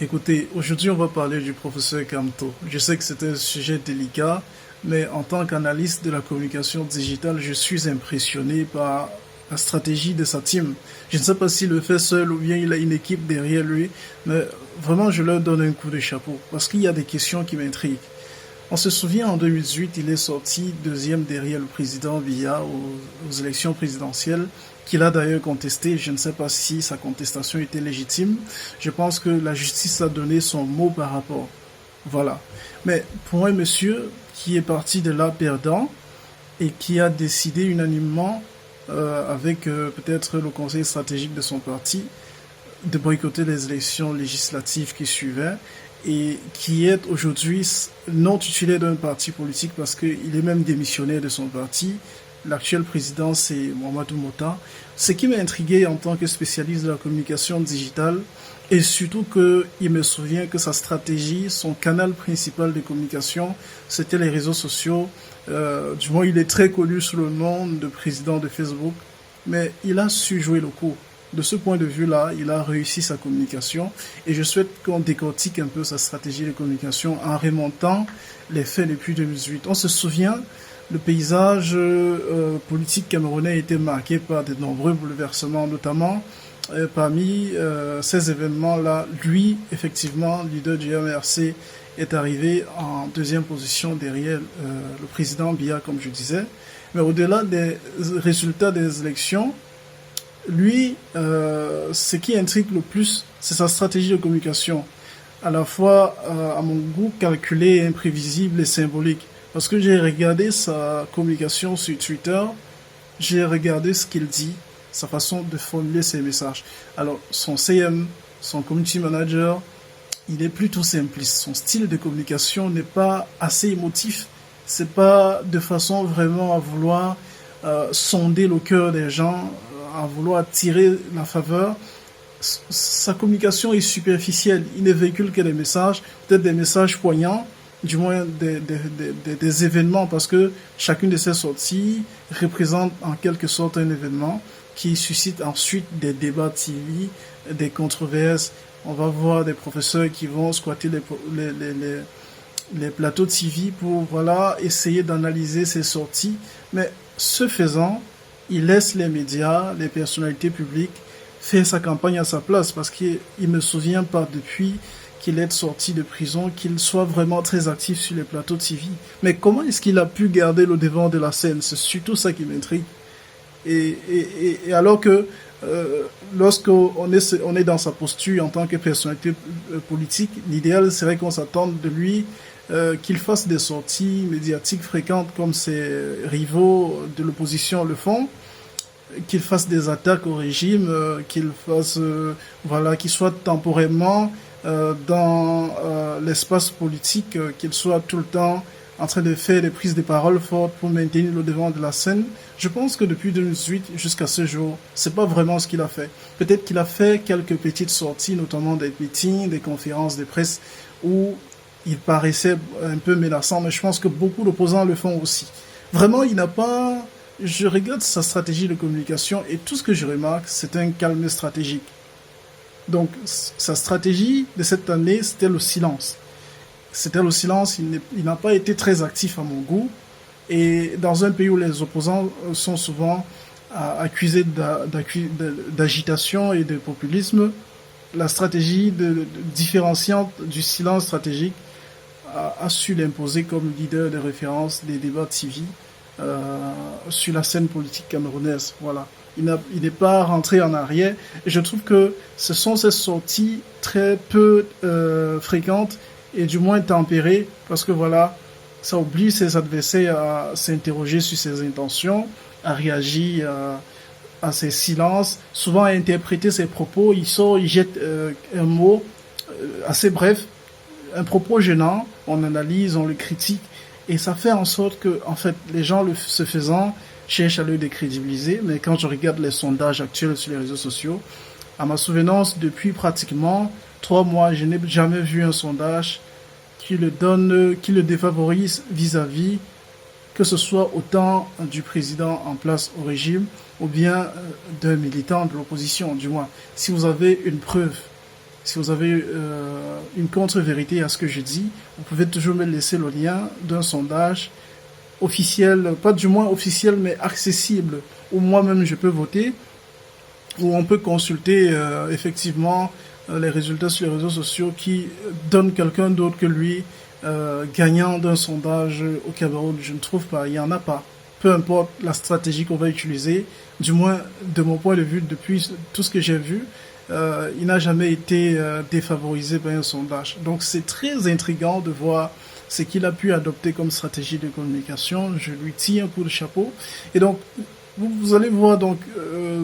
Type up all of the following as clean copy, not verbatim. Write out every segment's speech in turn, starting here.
Écoutez, aujourd'hui on va parler du professeur Kamto. Je sais que c'est un sujet délicat, mais en tant qu'analyste de la communication digitale, je suis impressionné par la stratégie de sa team. Je ne sais pas s'il le fait seul ou bien il a une équipe derrière lui, mais vraiment je leur donne un coup de chapeau parce qu'il y a des questions qui m'intriguent. On se souvient en 2018, il est sorti deuxième derrière le président Biya aux élections présidentielles, qu'il a d'ailleurs contesté. Je ne sais pas si sa contestation était légitime. Je pense que la justice a donné son mot par rapport. Voilà. Mais pour un monsieur qui est parti de là perdant et qui a décidé unanimement, avec peut-être le conseil stratégique de son parti, de boycotter les élections législatives qui suivaient et qui est aujourd'hui non titulaire d'un parti politique parce qu'il est même démissionnaire de son parti. L'actuel président, c'est Mohamedou Mota. Ce qui m'a intrigué en tant que spécialiste de la communication digitale, et surtout qu'il me souvient que sa stratégie, son canal principal de communication, c'était les réseaux sociaux. Du moins, il est très connu sous le nom de président de Facebook, mais il a su jouer le coup. De ce point de vue-là, il a réussi sa communication et je souhaite qu'on décortique un peu sa stratégie de communication en remontant les faits depuis 2018. On se souvient, le paysage politique camerounais a été marqué par de nombreux bouleversements, notamment parmi ces événements-là, lui, effectivement, leader du MRC, est arrivé en deuxième position derrière le président Biya, comme je disais. Mais au-delà des résultats des élections, lui, ce qui intrigue le plus, c'est sa stratégie de communication. À la fois, à mon goût, calculée, imprévisible et symbolique. Parce que j'ai regardé sa communication sur Twitter, j'ai regardé ce qu'il dit, sa façon de formuler ses messages. Alors, son CM, son community manager, il est plutôt simpliste. Son style de communication n'est pas assez émotif. C'est pas de façon vraiment à vouloir sonder le cœur des gens, à vouloir tirer la faveur. Sa communication est superficielle. Il ne véhicule que des messages, peut-être des messages poignants, du moins des événements, parce que chacune de ces sorties représente en quelque sorte un événement qui suscite ensuite des débats TV, des controverses. On va voir des professeurs qui vont squatter les plateaux TV pour voilà, essayer d'analyser ces sorties. Mais ce faisant, il laisse les médias, les personnalités publiques faire sa campagne à sa place parce qu'il ne me souvient pas depuis qu'il est sorti de prison qu'il soit vraiment très actif sur les plateaux TV. Mais comment est-ce qu'il a pu garder le devant de la scène? C'est surtout ça qui m'intrigue. Et alors que lorsqu'on on est dans sa posture en tant que personnalité politique, l'idéal serait qu'on s'attende de lui qu'il fasse des sorties médiatiques fréquentes comme ses rivaux de l'opposition le font, qu'il fasse des attaques au régime, qu'il fasse, voilà, qu'il soit temporairement dans l'espace politique, qu'il soit tout le temps en train de faire des prises de parole fortes pour maintenir le devant de la scène. Je pense que depuis 2018 jusqu'à ce jour, c'est pas vraiment ce qu'il a fait. Peut-être qu'il a fait quelques petites sorties, notamment des meetings, des conférences de presse où il paraissait un peu menaçant, mais je pense que beaucoup d'opposants le font aussi. Vraiment, il n'a pas... Je regarde sa stratégie de communication et tout ce que je remarque, c'est un calme stratégique. Donc, sa stratégie de cette année, c'était le silence. C'était le silence, il n'a pas été très actif à mon goût. Et dans un pays où les opposants sont souvent accusés d'agitation et de populisme, la stratégie différenciante du silence stratégique a su l'imposer comme leader de référence des débats TV sur la scène politique camerounaise. Voilà. Il n'est pas rentré en arrière. Et je trouve que ce sont ces sorties très peu fréquentes et du moins tempérées parce que voilà, ça oblige ses adversaires à s'interroger sur ses intentions, à réagir à ses silences, souvent à interpréter ses propos. Il sort, il jette un mot assez bref, un propos gênant, on analyse, on le critique, et ça fait en sorte que, en fait, les gens, ce faisant, cherchent à le décrédibiliser. Mais quand je regarde les sondages actuels sur les réseaux sociaux, à ma souvenance, depuis pratiquement 3 mois, je n'ai jamais vu un sondage qui le défavorise vis-à-vis, que ce soit autant du président en place au régime ou bien d'un militant de l'opposition, du moins. Si vous avez une preuve Si vous avez une contre-vérité à ce que je dis, vous pouvez toujours me laisser le lien d'un sondage officiel, pas du moins officiel, mais accessible, où moi-même je peux voter, où on peut consulter effectivement les résultats sur les réseaux sociaux qui donnent quelqu'un d'autre que lui gagnant d'un sondage au Cameroun. Je ne trouve pas, il n'y en a pas. Peu importe la stratégie qu'on va utiliser, du moins de mon point de vue, depuis tout ce que j'ai vu, il n'a jamais été défavorisé par un sondage. Donc c'est très intriguant de voir ce qu'il a pu adopter comme stratégie de communication. Je lui tire un coup de chapeau. Et donc, vous allez voir, donc,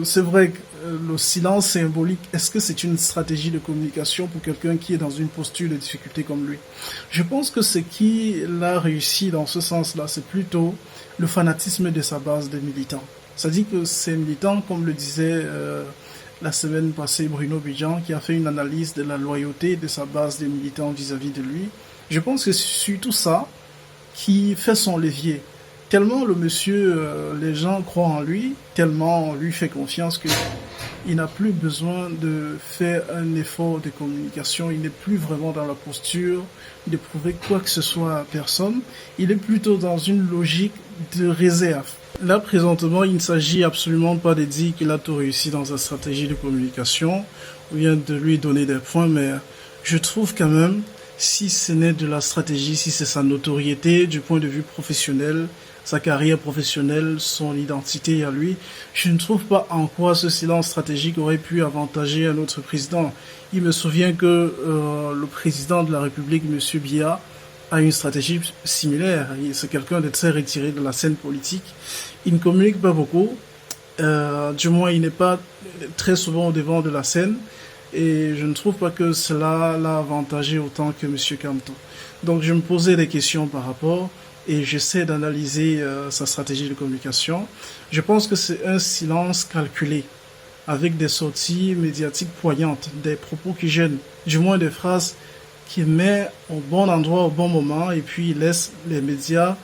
c'est vrai que le silence symbolique, est-ce que c'est une stratégie de communication pour quelqu'un qui est dans une posture de difficulté comme lui? Je pense que ce qui l'a réussi dans ce sens-là, c'est plutôt le fanatisme de sa base de militants. C'est-à-dire que ces militants, comme le disait la semaine passée Bruno Bidjan, qui a fait une analyse de la loyauté de sa base de militants vis-à-vis de lui, je pense que c'est surtout ça qui fait son levier. Tellement le monsieur, les gens croient en lui, tellement on lui fait confiance qu'il n'a plus besoin de faire un effort de communication. Il n'est plus vraiment dans la posture de prouver quoi que ce soit à personne. Il est plutôt dans une logique de réserve. Là, présentement, il ne s'agit absolument pas de dire qu'il a tout réussi dans sa stratégie de communication ou bien de lui donner des points, mais je trouve quand même, si ce n'est de la stratégie, si c'est sa notoriété du point de vue professionnel, sa carrière professionnelle, son identité à lui, je ne trouve pas en quoi ce silence stratégique aurait pu avantager un autre président. Il me souvient que le président de la République, M. Biya, a une stratégie similaire. C'est quelqu'un de très retiré de la scène politique. Il ne communique pas beaucoup. Du moins, il n'est pas très souvent au devant de la scène. Et je ne trouve pas que cela l'a avantagé autant que M. Kamto. Donc, je me posais des questions par rapport et j'essaie d'analyser sa stratégie de communication. Je pense que c'est un silence calculé, avec des sorties médiatiques poignantes, des propos qui gênent, du moins des phrases qui met au bon endroit au bon moment et puis il laisse les médias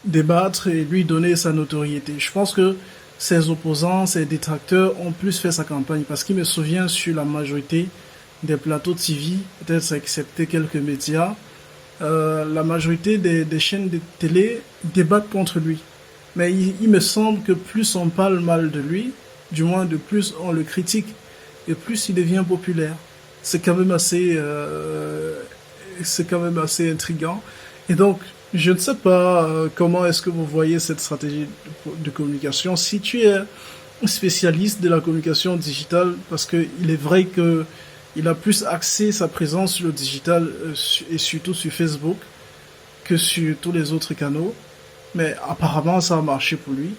débattre et lui donner sa notoriété. Je pense que ses opposants, ses détracteurs ont plus fait sa campagne parce qu'il me souvient sur la majorité des plateaux TV, peut-être excepté quelques médias, la majorité des chaînes de télé débattent contre lui. Mais il me semble que plus on parle mal de lui, du moins de plus on le critique, et plus il devient populaire. C'est quand même assez intriguant. Et donc, je ne sais pas comment est-ce que vous voyez cette stratégie de communication. Si tu es spécialiste de la communication digitale, parce que il est vrai que il a plus axé sa présence sur le digital et surtout sur Facebook que sur tous les autres canaux. Mais apparemment, ça a marché pour lui.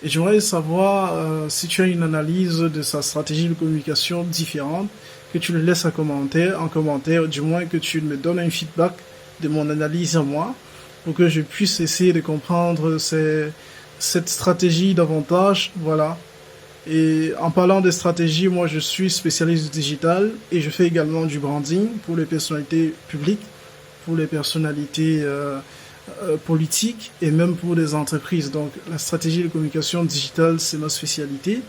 Et j'aimerais savoir si tu as une analyse de sa stratégie de communication différente, que tu le laisses en commentaire, du moins que tu me donnes un feedback de mon analyse à moi, pour que je puisse essayer de comprendre cette stratégie davantage. Voilà. Et en parlant de stratégie, moi je suis spécialiste du digital et je fais également du branding pour les personnalités publiques, pour les personnalités politiques et même pour des entreprises. Donc la stratégie de communication digitale, c'est ma spécialité.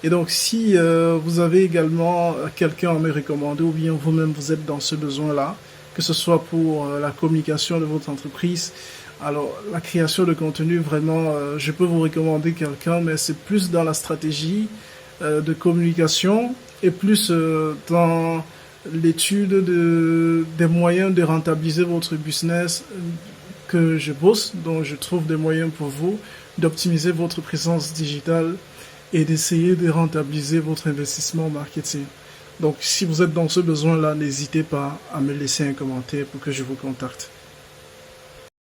Et donc si vous avez également quelqu'un à me recommander ou bien vous-même vous êtes dans ce besoin-là, que ce soit pour la communication de votre entreprise, alors la création de contenu, vraiment, je peux vous recommander quelqu'un, mais c'est plus dans la stratégie de communication et plus dans l'étude des moyens de rentabiliser votre business que je bosse, donc je trouve des moyens pour vous d'optimiser votre présence digitale et d'essayer de rentabiliser votre investissement en marketing. Donc si vous êtes dans ce besoin-là, n'hésitez pas à me laisser un commentaire pour que je vous contacte.